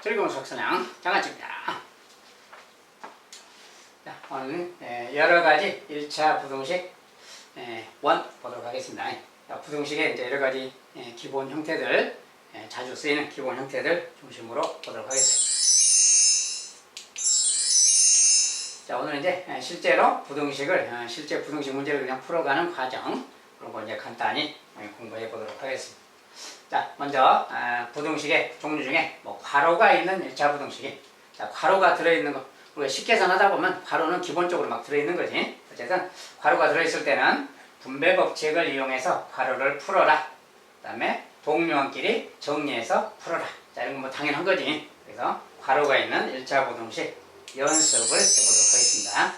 즐거운 수학선양 장아찌입니다. 자, 오늘 여러가지 1차 부등식 원 보도록 하겠습니다. 부등식의 이제 여러가지 기본 형태들, 자주 쓰이는 기본 형태들 중심으로 보도록 하겠습니다. 자, 오늘 이제 실제로 부등식을, 실제 부등식 문제를 그냥 풀어가는 과정, 그런 거 이제 간단히 공부해 보도록 하겠습니다. 자, 먼저 부등식의 종류 중에 괄호가 있는 1차 부등식이, 자, 괄호가 들어있는 거, 우리가 식계산하다 보면 괄호는 기본적으로 막 들어있는 거지. 어쨌든 괄호가 들어있을 때는 분배 법칙을 이용해서 괄호를 풀어라. 그 다음에 동료원끼리 정리해서 풀어라. 자, 이런 건 뭐 당연한 거지. 그래서 괄호가 있는 1차 부등식 연습을 해보도록 하겠습니다.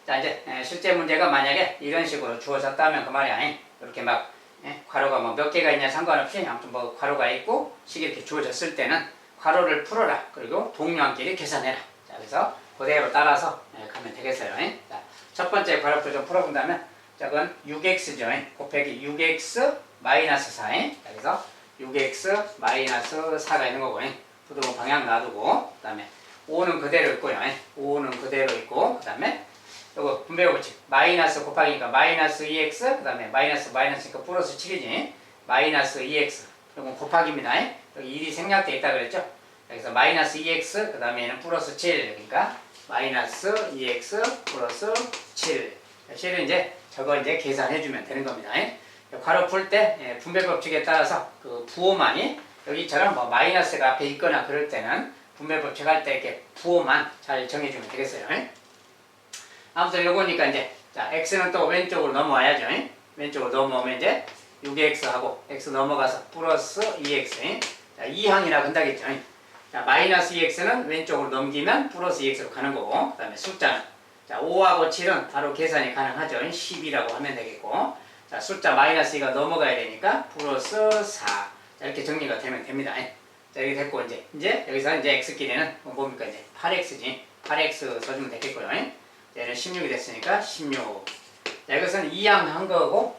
자, 이제 실제 문제가 만약에 이런 식으로 주어졌다면 그 말이 아닌, 이렇게 막 괄호가 몇 개가 있냐 상관없이 아무튼 괄호가 있고 식이 이렇게 주어졌을 때는 괄호를 풀어라. 그리고 동료한끼리 계산해라. 자, 그래서 그대로 따라서 가면 되겠어요. 자, 첫 번째 괄호표 좀 풀어본다면, 자, 그건 6x죠. 곱하기 6x 마이너스 4. 자, 그래서 6x 마이너스 4가 있는 거고, 부등호 방향 놔두고, 그 다음에 5는 그대로 있고요. 5는 그대로 있고, 그 다음에 요거 분배 법칙 마이너스 곱하기니까 마이너스 2x, 그 다음에 마이너스니까 플러스 7이지. 마이너스 2x 이건 곱하기입니다. 여기 1이 생략되어 있다 그랬죠. 여기서 마이너스 2x, 그 다음에는 플러스 7, 그러니까 마이너스 2x 플러스 7. 실은 이제 저거 이제 계산해주면 되는 겁니다. 괄호 풀 때 분배 법칙에 따라서 그 부호만이 여기처럼 마이너스가 앞에 있거나 그럴 때는 분배 법칙 할 때 이렇게 부호만 잘 정해주면 되겠어요. 아무튼 요거니까 이제, 자, x는 또 왼쪽으로 넘어와야죠. 왼쪽으로 넘어오면 이제 6x하고 x 넘어가서 플러스 2x. 자, 2항이라고 한다겠죠. 자, 마이너스 2x는 왼쪽으로 넘기면 플러스 2x로 가는 거고, 그 다음에 숫자는, 자, 5하고 7은 바로 계산이 가능하죠. 10이라고 하면 되겠고, 자, 숫자 마이너스 2가 넘어가야 되니까 플러스 4. 자, 이렇게 정리가 되면 됩니다. 자, 이렇게 됐고, 이제 여기서 이제 x끼리는 뭡니까? 이제 8x지. 8x 써주면 되겠고요. 얘는 16이 됐으니까 16. 자, 이것은 2항 한 거고,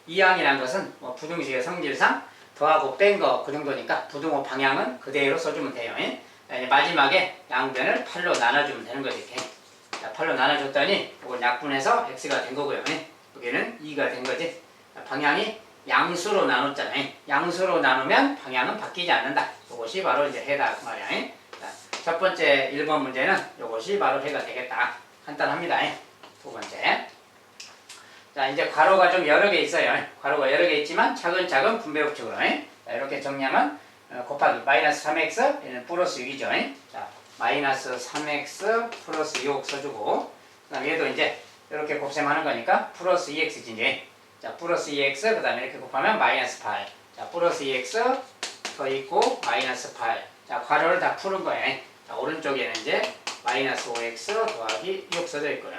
2항이라는 것은 부등식의 성질상 더하고 뺀 거 그 정도니까 부등호 방향은 그대로 써주면 돼요. 자, 이제 마지막에 양변을 8로 나눠주면 되는 거지. 이렇게. 자, 8로 나눠줬더니 이걸 약분해서 x가 된 거고요. 여기는 2가 된 거지. 자, 방향이 양수로 나눴잖아요. 양수로 나누면 방향은 바뀌지 않는다. 이것이 바로 이제 해다 그 말이야. 자, 첫 번째 1번 문제는 이것이 바로 해가 되겠다. 간단합니다. 두 번째. 자, 이제 괄호가 좀 여러 개 있어요. 괄호가 여러 개 있지만 차근차근 분배 법칙으로. 자, 이렇게 정리하면 곱하기 마이너스 3x 얘는 플러스 6이죠. 자, 마이너스 3x 플러스 6 써주고, 그 다음에 얘도 이제 이렇게 곱셈하는 거니까 플러스 2x지 이제. 자, 플러스 2x 그 다음에 이렇게 곱하면 마이너스 8. 자, 플러스 2x 더 있고 마이너스 8. 자, 괄호를 다 푸는 거예요. 자, 오른쪽에는 이제 마이너스 5x 더하기 6 써져 있고요.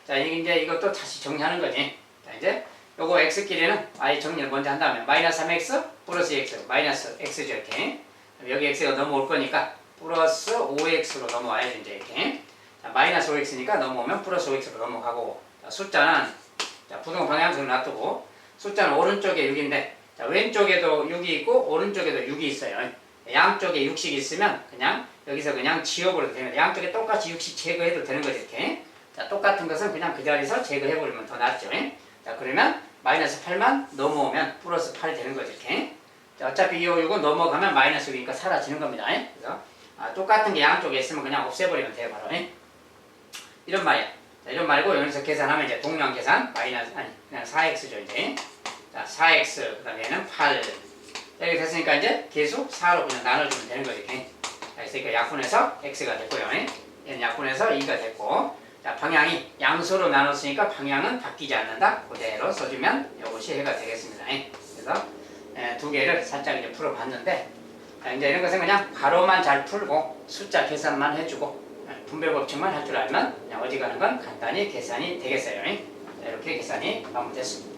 자, 이제 이것도 다시 정리하는 거지. 자, 이제 요거 x끼리는 아예 정리를 먼저 한다면 마이너스 3x 플러스 2x 마이너스 x죠. 이렇게. 여기 x가 넘어올 거니까 플러스 5x로 넘어와야죠. 이제 이렇게. 자, 마이너스 5x니까 넘어오면 플러스 5x로 넘어가고, 자, 숫자는, 자, 부등호 방향식으로 놔두고, 숫자는 오른쪽에 6인데, 자, 왼쪽에도 6이 있고 오른쪽에도 6이 있어요. 양쪽에 6씩 있으면 그냥 여기서 그냥 지워버려도 됩니다. 양쪽에 똑같이 6씩 제거해도 되는 거죠. 이렇게. 자, 똑같은 것은 그냥 그 자리에서 제거해버리면 더 낫죠. 자, 그러면 마이너스 8만 넘어오면 플러스 8 되는 거죠. 이렇게. 자, 어차피 이 6은 넘어가면 마이너스 6이니까 사라지는 겁니다. 그래서 똑같은 게 양쪽에 있으면 그냥 없애버리면 돼요. 바로. 이런 말이야. 자, 이런 말고 여기서 계산하면 이제 동량 계산 마이너스, 아니 그냥 4x죠. 이제. 자, 4x 그 다음에 얘는 8. 이렇게 됐으니까 이제 계수 4로 그냥 나눠주면 되는 거지. 자, 그러니까 약분해서 x가 됐고요. 얘는 약분해서 2가 됐고, 자, 방향이 양수로 나눴으니까 방향은 바뀌지 않는다. 그대로 써주면 이것이 해가 되겠습니다. 그래서 두 개를 살짝 이제 풀어봤는데, 자, 이제 이런 것은 그냥 괄호만 잘 풀고 숫자 계산만 해주고 분배 법칙만 할 줄 알면 그냥 어디 가는 건 간단히 계산이 되겠어요. 자, 이렇게 계산이 마무리됐습니다.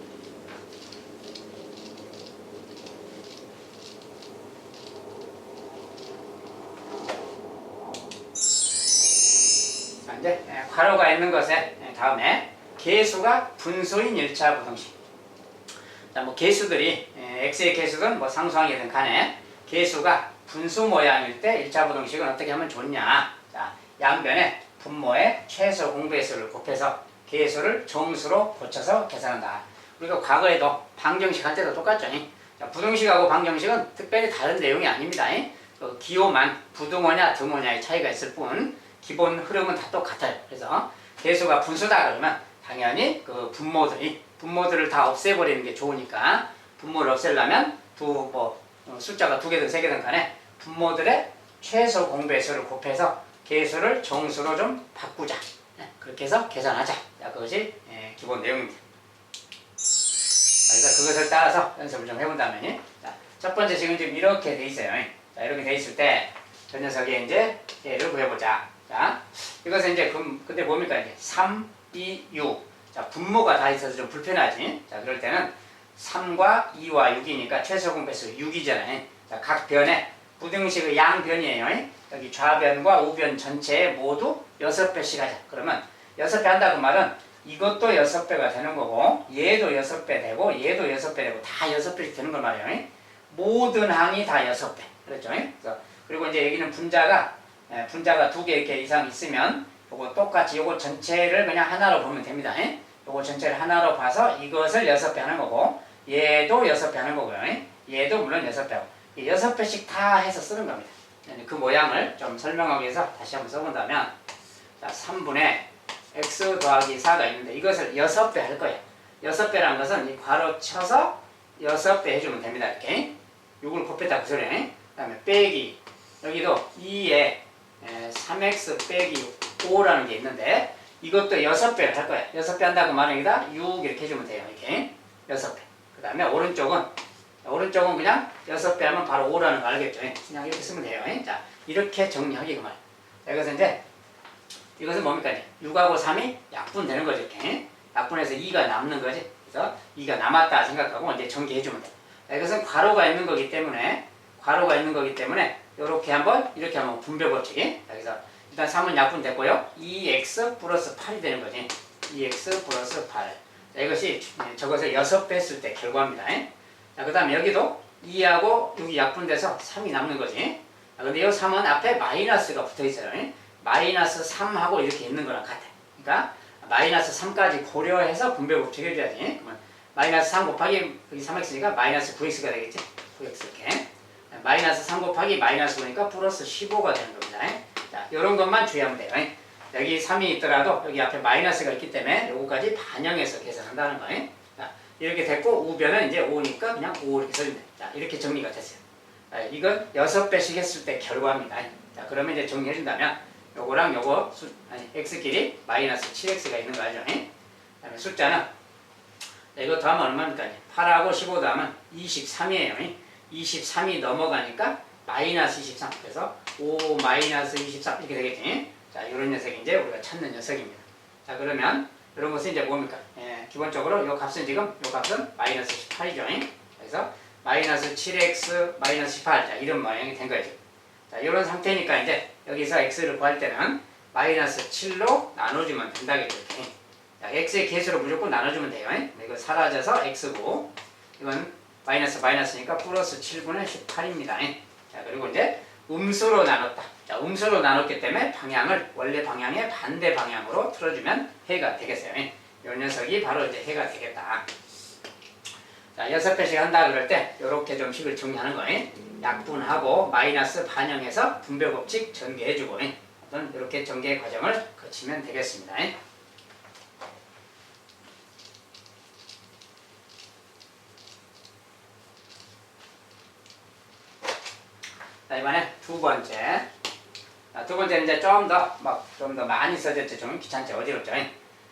이제 괄호가 있는 것에 다음에 계수가 분수인 1차 부등식. 자, 계수들이 x의 계수든 상수항이든 간에 계수가 분수 모양일 때 1차 부등식은 어떻게 하면 좋냐. 자, 양변에 분모의 최소 공배수를 곱해서 계수를 정수로 고쳐서 계산한다. 우리가 과거에도 방정식 할 때도 똑같죠. 자, 부등식하고 방정식은 특별히 다른 내용이 아닙니다. 그 기호만 부등호냐 등호냐의 차이가 있을 뿐 기본 흐름은 다 똑같아요. 그래서 계수가 분수다 그러면 당연히 그 분모들을 다 없애버리는 게 좋으니까 분모를 없애려면 숫자가 2개든 3개든 간에 분모들의 최소 공배수를 곱해서 계수를 정수로 좀 바꾸자. 그렇게 해서 계산하자. 자, 그것이 기본 내용입니다. 그래서 그것을 따라서 연습을 좀 해본다면, 자, 첫 번째 지금 이렇게 돼 있어요. 자, 이렇게 돼 있을 때, 저 녀석의 이제 얘를 구해보자. 자, 이것은 이제 근데 뭡니까? 이제 3, 2, 6. 자, 분모가 다 있어서 좀 불편하지. 자, 그럴 때는 3과 2와 6이니까 최소 공배수 6이잖아요. 자, 각 변에 부등식의 양변이에요. 여기 좌변과 우변 전체에 모두 6배씩 하자. 그러면 6배 한다고 말은 이것도 6배가 되는 거고 얘도 6배 되고 얘도 6배 되고 다 6배씩 되는 걸 말이에요. 모든 항이 다 6배. 그렇죠? 그리고 이제 여기는 분자가 2개 이렇게 이상 있으면 요거 똑같이 요거 전체를 그냥 하나로 보면 됩니다. 요거 전체를 하나로 봐서 이것을 6배 하는 거고 얘도 6배 하는 거고요. 얘도 물론 6배고 6배씩 다 해서 쓰는 겁니다. 그 모양을 좀 설명하기 위해서 다시 한번 써본다면 자, 3분의 x 더하기 4가 있는데 이것을 6배 할 거예요. 6배라는 것은 이 괄호 쳐서 6배 해주면 됩니다. 이렇게 6을 곱했다 그 소리예요. 그 다음에 빼기 여기도 2에 3x 빼기 5라는 게 있는데 이것도 6배를 할 거예요. 6배 한다고 말은 여기다 6 이렇게 해주면 돼요. 이렇게 6배. 그 다음에 오른쪽은 그냥 6배 하면 바로 5라는 거 알겠죠? 그냥 이렇게 쓰면 돼요. 자, 이렇게 정리하기 그 말이에요. 이것은 이제 이것은 뭡니까? 6하고 3이 약분되는 거죠. 이렇게. 약분해서 2가 남는 거지. 그래서 2가 남았다 생각하고 이제 전개해주면 돼요. 이것은 괄호가 있는 거기 때문에 이렇게 한번 분배 법칙이. 그래서 일단 3은 약분됐고요. 2x 플러스 8이 되는 거지. 2x 플러스 8. 자, 이것이 저것을 6배 했을 때 결과입니다. 자, 그 다음에 여기도 2하고 6이 약분돼서 3이 남는 거지. 자, 근데 이 3은 앞에 마이너스가 붙어 있어요. 마이너스 3하고 이렇게 있는 거랑 같아. 그러니까 마이너스 3까지 고려해서 분배 법칙 해줘야지. 마이너스 3 곱하기 여기 3x니까 마이너스 9x가 되겠지. 9x 이렇게. 마이너스 3 곱하기 마이너스 9니까 플러스 15가 되는 겁니다. 자, 이런 것만 주의하면 돼요. 여기 3이 있더라도 여기 앞에 마이너스가 있기 때문에 요거까지 반영해서 계산한다는 거예요. 자, 이렇게 됐고 우변은 이제 5니까 그냥 5 이렇게 써주면 돼요. 자, 이렇게 정리가 됐어요. 자, 이건 6배씩 했을 때 결과입니다. 자, 그러면 이제 정리해준다면 요거랑 요거 x끼리 마이너스 7x가 있는 거 알죠? 그다음에 숫자는 이거 더하면 얼마입니까? 8하고 15 더하면 23이에요. 23이 넘어가니까 마이너스 23. 그래서 5 마이너스 23 이렇게 되겠지. 자, 이런 녀석이 이제 우리가 찾는 녀석입니다. 자, 그러면 이런 것은 이제 뭡니까? 기본적으로 요 값은 요 값은 마이너스 18이죠. 그래서 마이너스 7x 마이너스 18. 자, 이런 모양이 된 거죠. 자, 이런 상태니까 이제 여기서 x를 구할 때는 마이너스 7로 나눠주면 된다겠죠. 자, x의 개수로 무조건 나눠주면 돼요. 이거 사라져서 x고 이건 마이너스니까 플러스 7분의 18입니다. 자, 그리고 이제 음수로 나눴다. 자, 음수로 나눴기 때문에 방향을 원래 방향의 반대 방향으로 틀어주면 해가 되겠어요. 이 녀석이 바로 이제 해가 되겠다. 자, 6배씩 한다 그럴 때 이렇게 좀 식을 정리하는 거예요. 약분하고 마이너스 반영해서 분배 법칙 전개해주고 어떤 이렇게 전개 과정을 거치면 되겠습니다. 자, 이번에 두 번째. 자, 두 번째는 이제 좀 더 많이 써졌죠. 좀 귀찮죠. 어지럽죠.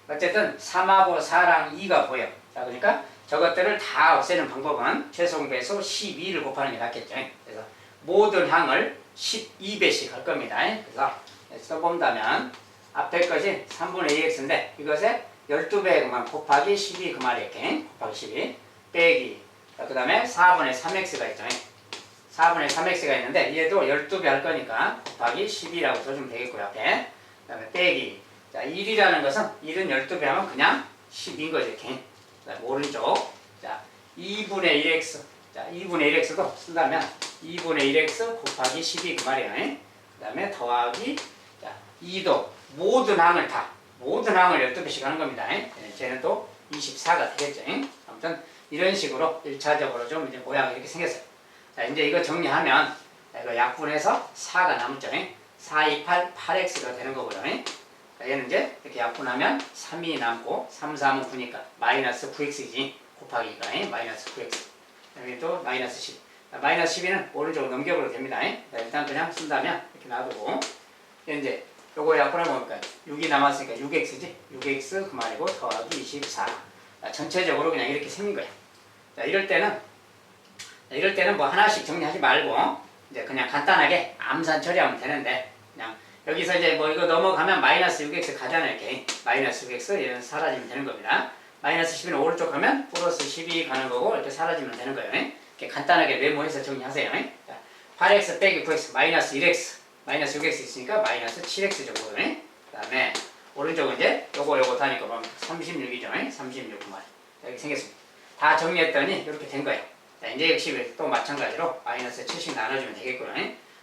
어쨌든 3하고 4랑 2가 보여. 자, 그러니까 저것들을 다 없애는 방법은 최소공배수 12를 곱하는 게 낫겠죠. 그래서 모든 항을 12배씩 할 겁니다. 그래서 써본다면 앞에 것이 3분의 2x인데 이것에 12배만 곱하기 12 그 말이 이렇게 곱하기 12 빼기 그 다음에 4분의 3x가 있죠. 4분의 3x가 있는데 얘도 12배 할 거니까 곱하기 10이라고 써주면 되겠고요. 앞에 그 다음에 빼기 자 1이라는 것은 1은 12배 하면 그냥 10인 거죠. 이렇게 오른쪽 자 2분의 1x 자 2분의 1x도 쓴다면 2분의 1x 곱하기 12 그 말이야. 그 다음에 더하기 자, 2도 모든 항을 모든 항을 12배씩 하는 겁니다. 쟤는 또 24가 되겠죠. 아무튼 이런 식으로 1차적으로 좀 이제 모양이 이렇게 생겼어요. 자, 이제 이거 정리하면 이거 약분해서 4가 남죠. 4, 2, 8, 8x가 되는 거고요. 자, 얘는 이제 이렇게 약분하면 3이 남고 3, 3은 9니까 마이너스 9x이지 곱하기가 마이너스 9x. 여기 또 마이너스 10. 자, 마이너스 12는 오른쪽으로 넘겨버려도 됩니다. 자, 일단 그냥 쓴다면 이렇게 놔두고 이제 요거 약분하면 뭡니까? 6이 남았으니까 6x지? 6x 그 말이고 더하기 24. 자, 전체적으로 그냥 이렇게 생긴 거야. 자, 이럴 때는 뭐 하나씩 정리하지 말고 이제 그냥 간단하게 암산 처리하면 되는데 그냥 여기서 이제 뭐 이거 넘어가면 마이너스 6x 가잖아요. 이렇게 마이너스 6x 얘는 사라지면 되는 겁니다. 마이너스 12는 오른쪽 가면 플러스 12 가는 거고 이렇게 사라지면 되는 거예요. 이렇게 간단하게 메모해서 정리하세요. 자, 8x 빼기 9x 마이너스 1x 마이너스 6x 있으니까 마이너스 7x 정도. 그 다음에 오른쪽은 이제 요거 다니까 보면 36이죠. 36 그 말. 여기 생겼습니다. 다 정리했더니 이렇게 된 거예요. 자, 이제 역시 또 마찬가지로 마이너스 7씩 나눠주면 되겠고요.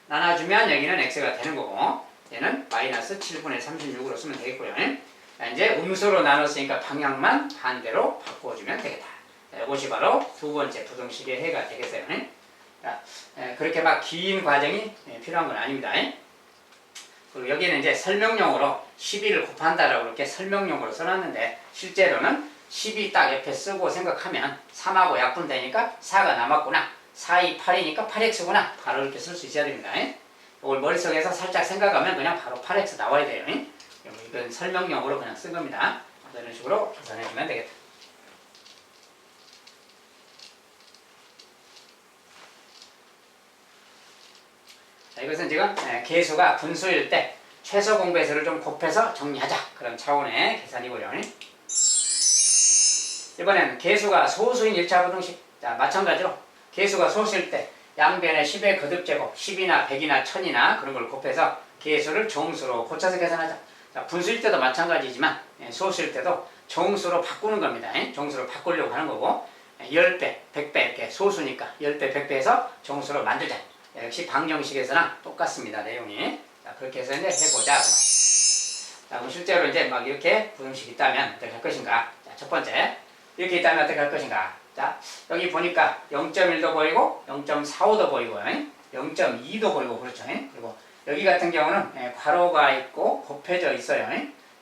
나눠주면 여기는 x가 되는 거고 얘는 마이너스 7분의 36으로 쓰면 되겠고요. 자, 이제 음수로 나눴으니까 방향만 반대로 바꿔주면 되겠다. 자, 이것이 바로 두 번째 부등식의 해가 되겠어요. 자, 그렇게 막 긴 과정이 필요한 건 아닙니다. 그리고 여기는 이제 설명용으로 12를 곱한다라고 이렇게 설명용으로 써놨는데 실제로는 12 딱 옆에 쓰고 생각하면 3하고 약분되니까 4가 남았구나. 4, 2, 8이니까 8x구나. 바로 이렇게 쓸 수 있어야 됩니다. 이걸 머릿속에서 살짝 생각하면 그냥 바로 8x 나와야 돼요. 이건 설명용으로 그냥 쓴 겁니다. 이런 식으로 계산해주면 되겠다. 자, 이것은 지금 계수가 분수일 때 최소 공배수를 좀 곱해서 정리하자. 그런 차원의 계산이고요. 이번에는 계수가 소수인 1차 부등식. 자, 마찬가지로 계수가 소수일 때 양변에 10의 거듭제곱 10이나 100이나 1000이나 그런 걸 곱해서 계수를 정수로 고쳐서 계산하자. 자, 분수일 때도 마찬가지지만 소수일 때도 정수로 바꾸는 겁니다. 정수로 바꾸려고 하는 거고 10배, 100배 이렇게 소수니까 10배, 100배 해서 정수로 만들자. 역시 방정식에서랑 똑같습니다. 내용이. 자, 그렇게 해서 이제 해보자. 자, 그럼 실제로 이제 막 이렇게 부등식이 있다면 어떻게 할 것인가? 자, 첫 번째. 이렇게 있다면 어떻게 할 것인가? 자, 여기 보니까 0.1도 보이고 0.45도 보이고 0.2도 보이고 그렇죠. 그리고 여기 같은 경우는 괄호가 있고 곱해져 있어요.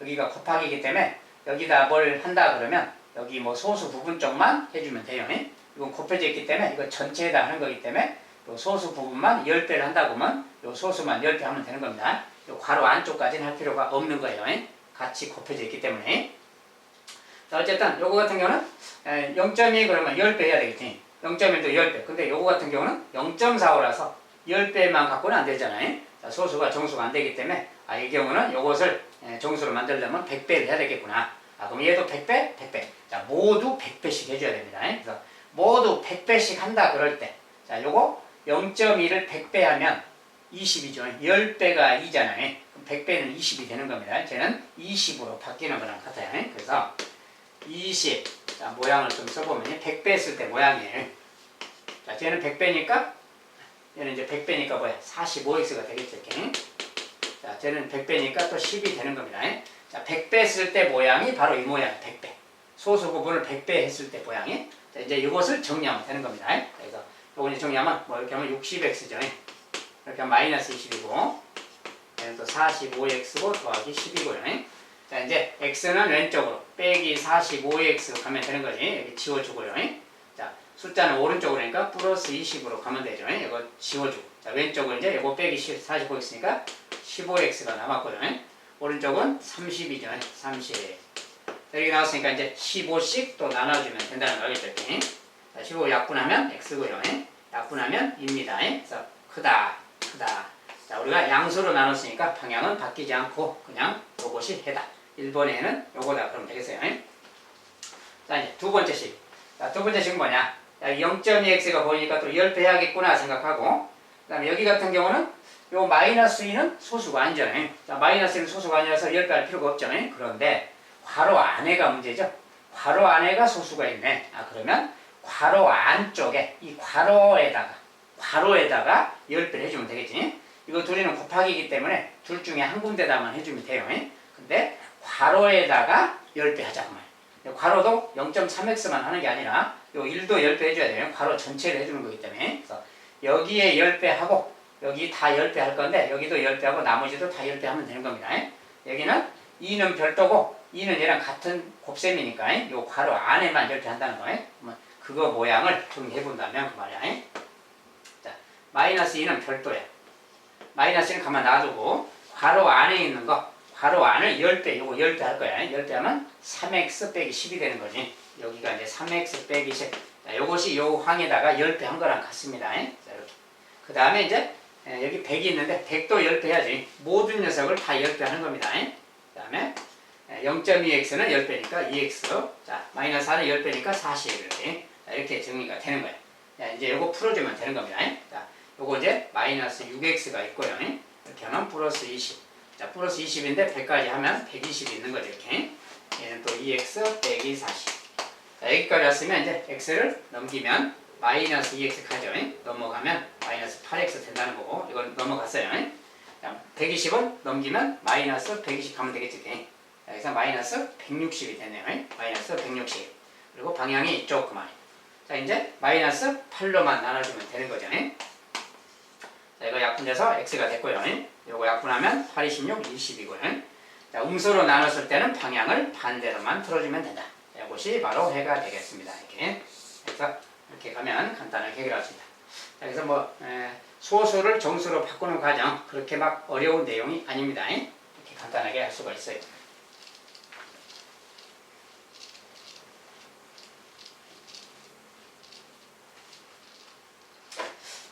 여기가 곱하기이기 때문에 여기다 뭘 한다 그러면 여기 뭐 소수 부분 쪽만 해주면 돼요. 이건 곱해져 있기 때문에 이거 전체에다 하는 거기 때문에 요 소수 부분만 10배를 한다고 하면 요 소수만 10배 하면 되는 겁니다. 요 괄호 안쪽까지는 할 필요가 없는 거예요. 같이 곱해져 있기 때문에. 자, 어쨌든 요거 같은 경우는 0.2 그러면 10배 해야 되겠지. 0.1도 10배. 근데 요거 같은 경우는 0.45라서 10배만 갖고는 안 되잖아요. 자, 소수가 정수가 안 되기 때문에 이 경우는 요것을 정수로 만들려면 100배를 해야 되겠구나. 그럼 얘도 100배, 100배. 자, 모두 100배씩 해줘야 됩니다. 그래서 모두 100배씩 한다 그럴 때, 자, 요거 0.1을 100배 하면 20이죠. 10배가 2잖아요. 그럼 100배는 20이 되는 겁니다. 쟤는 20으로 바뀌는 거랑 같아요. 그래서 20. 자, 모양을 좀 써보면 100배 했을 때 모양이에요. 자, 쟤는 100배니까 얘는 이제 100배니까 뭐야? 45x가 되겠죠. 이렇게. 자, 쟤는 100배니까 또 10이 되는 겁니다. 자, 100배 했을 때 모양이 바로 이 모양 100배. 소수 부분을 100배 했을 때 모양이. 자, 이제 이것을 정리하면 되는 겁니다. 그래서 요거 정리하면 뭐 이렇게 하면 60x죠. 이렇게 하면 마이너스 20이고 얘는 또 45x고 더하기 10이고요. 자, 이제 x는 왼쪽으로 빼기 45x 가면 되는 거지. 여기 지워주고요. 자, 숫자는 오른쪽으로 니까 플러스 20으로 가면 되죠. 이거 지워주고. 자, 왼쪽은 이제 이거 빼기 45x니까 15x가 남았고요. 오른쪽은 30이죠. 30. 여기 나왔으니까 이제 15씩 또 나눠주면 된다는 거 알겠죠? 자, 15 약분하면 x고요. 약분하면 입니다. 그래서 크다, 크다. 자, 우리가 양수로 나눴으니까 방향은 바뀌지 않고 그냥 요것이 해다. 1번에는 요거다 그러면 되겠어요. 자, 이제 두 번째 식. 자, 두 번째 식은 뭐냐? 0.2x가 보이니까 또 10배 해야겠구나 생각하고, 그 다음에 여기 같은 경우는 요 마이너스 2는 소수가 아니잖아요. 자, 마이너스 2는 소수가 아니라서 10배 할 필요가 없죠. 그런데 괄호 안에가 문제죠. 괄호 안에가 소수가 있네. 그러면 괄호 안쪽에 이 괄호에다가 괄호에다가 10배를 해주면 되겠지. 이거 둘이는 곱하기이기 때문에 둘 중에 한 군데다만 해주면 돼요. 근데 괄호에다가 10배 하자 그 말이에요. 괄호도 0.3x만 하는 게 아니라 요 1도 10배 해줘야 돼요. 괄호 전체를 해주는 거기 때문에. 그래서 여기에 10배 하고 여기 다 10배 할 건데 여기도 10배 하고 나머지도 다 10배 하면 되는 겁니다. 여기는 2는 별도고 2는 얘랑 같은 곱셈이니까 요 괄호 안에만 10배 한다는 거예요. 그거 모양을 정리해 본다면 그 말이야. 자, 마이너스 2는 별도야. 마이너스는 가만 놔두고 괄호 안에 있는 거 괄호 안을 10배, 요거 10배 할 거야. 10배 하면 3x 빼기 10이 되는 거지. 여기가 이제 3x 빼기 10. 자, 요것이 요 항에다가 10배 한 거랑 같습니다. 자, 이렇게. 그 다음에 이제 여기 100이 있는데 100도 10배 해야지. 모든 녀석을 다 10배 하는 겁니다. 그 다음에 0.2x는 10배니까 2x. 자, 마이너스 4는 10배니까 40 이렇게. 자, 이렇게 정리가 되는 거예요. 자, 이제 요거 풀어주면 되는 겁니다. 자, 요거 이제 마이너스 6x가 있고요. 이렇게 하면 플러스 20. 자, 플러스 20인데 100까지 하면 120이 있는 거죠. 이렇게. 얘는 또 2x 빼기 40. 자, 여기까지 왔으면 이제 x를 넘기면 마이너스 2x 가죠. 넘어가면 마이너스 8x 된다는 거고, 이건 넘어갔어요. 자, 120은 넘기면 마이너스 120 가면 되겠지. 자, 여기서 마이너스 160이 됐네요. 마이너스 160. 그리고 방향이 이쪽 그만. 자, 이제 마이너스 8로만 나눠주면 되는 거죠. 자, 이거 약분돼서 x가 됐고요. 요거 약분하면 8, 26, 20이고요. 자, 음수로 나눴을 때는 방향을 반대로만 틀어주면 된다. 이것이 바로 해가 되겠습니다. 이렇게. 그래서 이렇게 가면 간단하게 해결할 수 있다. 자, 그래서 뭐 소수를 정수로 바꾸는 과정 그렇게 막 어려운 내용이 아닙니다. 이렇게 간단하게 할 수가 있어요.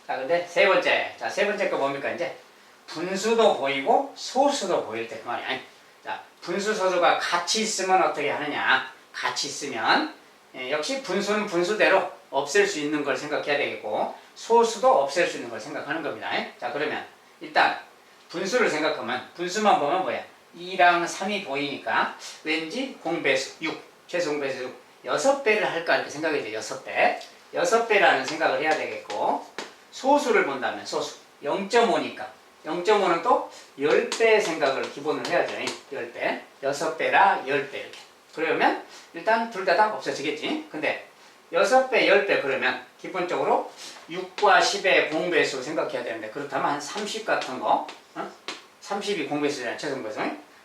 자, 근데 세 번째. 자, 세 번째 거 뭡니까? 이제 분수도 보이고 소수도 보일 때 그 말이야. 자, 분수 소수가 같이 있으면 어떻게 하느냐? 같이 있으면 역시 분수는 분수대로 없앨 수 있는 걸 생각해야 되겠고 소수도 없앨 수 있는 걸 생각하는 겁니다. 자, 그러면 일단 분수를 생각하면 분수만 보면 뭐야? 2랑 3이 보이니까 왠지 공배수 6, 최소 공배수 6 6배를 할까 이렇게 생각이 돼요. 6배 6배라는 생각을 해야 되겠고 소수를 본다면 소수 0.5니까 0.5는 또 10배 생각을 기본으로 해야죠. 10배 6배라 10배 이렇게 그러면 일단 둘 다 없어지겠지. 근데 6배 10배 그러면 기본적으로 6과 10의 공배수 생각해야 되는데 그렇다면 한 30 같은 거 30이 공배수잖아요. 최소 공배수.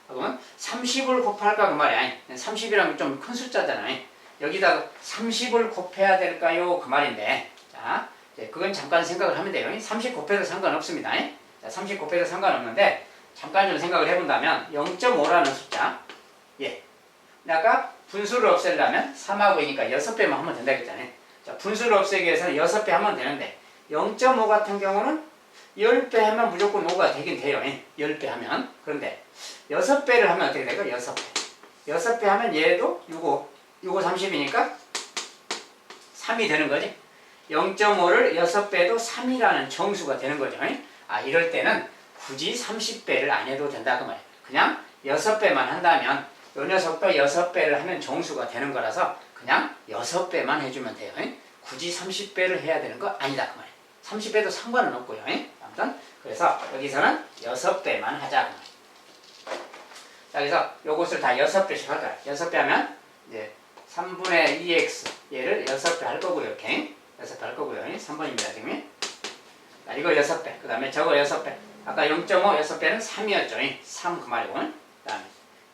그러면 30을 곱할까 그 말이야. 30이라면 좀 큰 숫자잖아요. 여기다가 30을 곱해야 될까요? 그 말인데 자 그건 잠깐 생각을 하면 돼요. 30 곱해도 상관없습니다. 자, 30 곱해도 상관없는데 잠깐 좀 생각을 해본다면 0.5라는 숫자 아까 분수를 없애려면 3하고 2니까 6배만 하면 된다 했잖아요. 자, 분수를 없애기 위해서는 6배 하면 되는데 0.5 같은 경우는 10배 하면 무조건 5가 되긴 돼요. 10배 하면. 그런데 6배를 하면 어떻게 될까? 6배. 6배 하면 얘도 6, 6, 30이니까 3이 되는 거지. 0.5를 6배도 3이라는 정수가 되는 거죠. 아, 이럴 때는 굳이 30배를 안 해도 된다 그 말이에요. 그냥 6배만 한다면 이 녀석도 6배를 하면 정수가 되는 거라서 그냥 6배만 해주면 돼요. 굳이 30배를 해야 되는 거 아니다 그 말이에요. 30배도 상관은 없고요. 아무튼 그래서 여기서는 6배만 하자 그 말이에요. 자, 그래서 요것을 다 6배씩 할 거야. 6배 하면 이제 3분의 2x 얘를 6배 할 거고요. 이렇게 6배 할 거고요. 3번입니다 지금. 자, 이거 6배. 그 다음에 저거 6배. 아까 0.5 6배는 3이었죠. 3 그 말이고. 그 다음에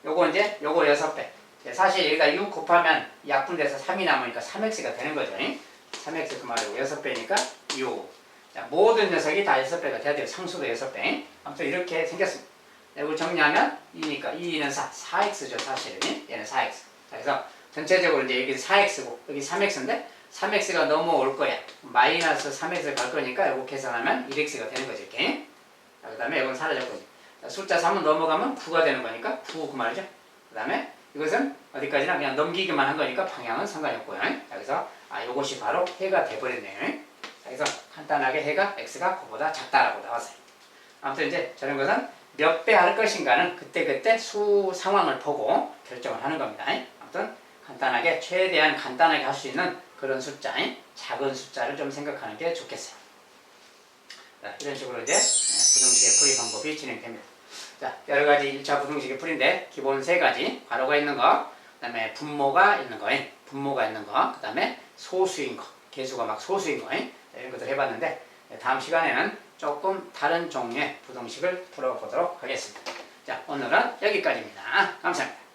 요거 이제 요거 6배. 사실 여기다 6 곱하면 약분돼서 3이 남으니까 3x가 되는 거죠. 3x 그 말이고 6배니까 6. 자, 모든 녀석이 다 6배가 돼야 돼요. 상수도 6배. 아무튼 이렇게 생겼습니다. 이걸 정리하면 2니까 2는 4. 4x죠 사실은. 얘는 4x. 자, 그래서 전체적으로 이제 여기 4x고 여기 3x인데 3x가 넘어올 거야. 마이너스 3x를 갈 거니까 요거 계산하면 1x가 되는 거지. 이렇게. 자, 그 다음에 이건 사라졌거든요. 숫자 3은 넘어가면 9가 되는 거니까 9 그 말이죠. 그 다음에 이것은 어디까지나 그냥 넘기기만 한 거니까 방향은 상관이 없고요. 자, 그래서 요것이 바로 해가 돼버렸네요. 자, 그래서 간단하게 해가 x가 그보다 작다라고 나왔어요. 아무튼 이제 저런 것은 몇 배 할 것인가는 그때그때 수 상황을 보고 결정을 하는 겁니다. 아무튼 간단하게 최대한 간단하게 할 수 있는 그런 숫자, 작은 숫자를 좀 생각하는 게 좋겠어요. 자, 이런 식으로 이제 부등식의 풀이 방법이 진행됩니다. 자, 여러 가지 1차 부등식의 풀인데 기본 세 가지 괄호가 있는 거, 그다음에 분모가 있는 거, 분모가 있는 거, 그다음에 소수인 거, 개수가 막 소수인 거, 이런 것들 해봤는데 다음 시간에는 조금 다른 종류의 부등식을 풀어보도록 하겠습니다. 자, 오늘은 여기까지입니다. 감사합니다.